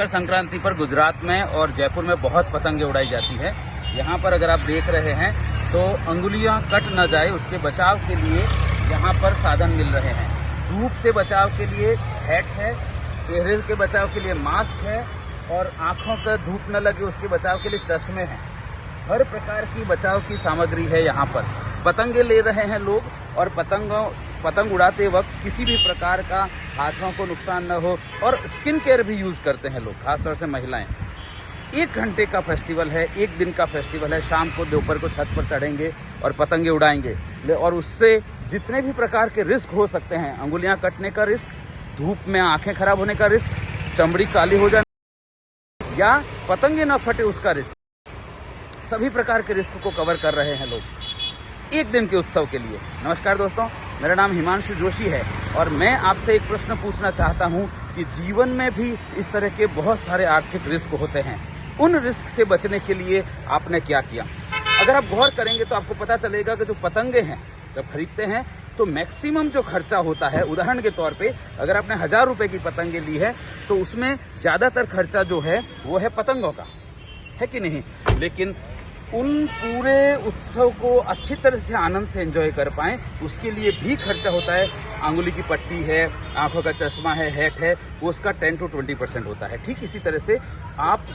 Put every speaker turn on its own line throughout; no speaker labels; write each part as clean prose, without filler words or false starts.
मकर संक्रांति पर गुजरात में और जयपुर में बहुत पतंगे उड़ाई जाती है। यहाँ पर अगर आप देख रहे हैं तो अंगुलियां कट न जाए उसके बचाव के लिए यहाँ पर साधन मिल रहे हैं। धूप से बचाव के लिए हैट है, चेहरे के बचाव के लिए मास्क है और आंखों का धूप न लगे उसके बचाव के लिए चश्मे हैं। हर प्रकार की बचाव की सामग्री है यहाँ पर। पतंगे ले रहे हैं लोग और पतंग उड़ाते वक्त किसी भी प्रकार का हाथों को नुकसान न हो और स्किन केयर भी यूज करते हैं लोग, खासतौर से महिलाएं। 1 घंटे का फेस्टिवल है, 1 दिन का फेस्टिवल है। शाम को दोपहर को छत पर चढ़ेंगे और पतंगे उड़ाएंगे और उससे जितने भी प्रकार के रिस्क हो सकते हैं, अंगुलियां कटने का रिस्क, धूप में आंखें खराब होने का रिस्क, चमड़ी काली हो जाने या पतंगे न फटे उसका रिस्क, सभी प्रकार के रिस्क को कवर कर रहे हैं लोग 1 दिन के उत्सव के लिए। नमस्कार दोस्तों, मेरा नाम हिमांशु जोशी है और मैं आपसे एक प्रश्न पूछना चाहता हूं कि जीवन में भी इस तरह के बहुत सारे आर्थिक रिस्क होते हैं। उन रिस्क से बचने के लिए आपने क्या किया? अगर आप गौर करेंगे तो आपको पता चलेगा कि जो पतंगे हैं जब खरीदते हैं तो मैक्सिमम जो खर्चा होता है, उदाहरण के तौर पे अगर आपने 1000 रुपए की पतंगे ली है तो उसमें ज्यादातर खर्चा जो है वो है पतंगों का, है कि नहीं? लेकिन उन पूरे उत्सव को अच्छी तरह से आनंद से एंजॉय कर पाएं उसके लिए भी खर्चा होता है। आंगुली की पट्टी है, आंखों का चश्मा है, हैट है, वो उसका 10 to 20% होता है। ठीक इसी तरह से आप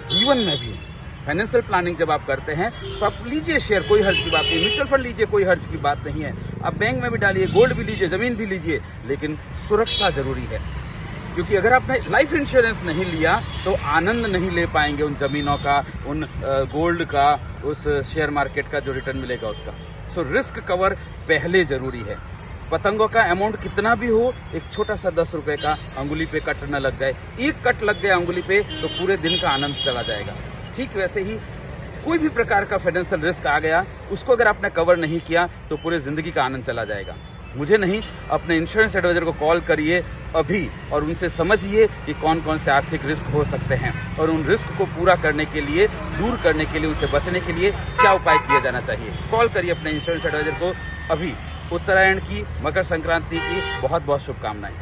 जीवन में भी फाइनेंशियल प्लानिंग जब आप करते हैं तो आप लीजिए शेयर, कोई हर्ज की बात नहीं, म्यूचुअल फंड लीजिए, कोई हर्ज की बात नहीं है, आप बैंक में भी डालिए, गोल्ड भी लीजिए, जमीन भी लीजिए, लेकिन सुरक्षा जरूरी है। क्योंकि अगर आपने लाइफ इंश्योरेंस नहीं लिया तो आनंद नहीं ले पाएंगे उन जमीनों का, उन गोल्ड का, उस शेयर मार्केट का जो रिटर्न मिलेगा उसका। सो रिस्क कवर पहले जरूरी है। पतंगों का अमाउंट कितना भी हो, एक छोटा सा 10 रुपए का अंगुली पे कट न लग जाए। 1 कट लग गया अंगुली पे तो पूरे दिन का आनंद चला जाएगा। ठीक वैसे ही कोई भी प्रकार का फाइनेंशियल रिस्क आ गया, उसको अगर आपने कवर नहीं किया तो पूरे जिंदगी का आनंद चला जाएगा। मुझे नहीं, अपने इंश्योरेंस एडवाइजर को कॉल करिए अभी और उनसे समझिए कि कौन कौन से आर्थिक रिस्क हो सकते हैं और उन रिस्क को पूरा करने के लिए, दूर करने के लिए, उनसे बचने के लिए क्या उपाय किया जाना चाहिए। कॉल करिए अपने इंश्योरेंस एडवाइजर को अभी। उत्तरायण की, मकर संक्रांति की बहुत बहुत शुभकामनाएं।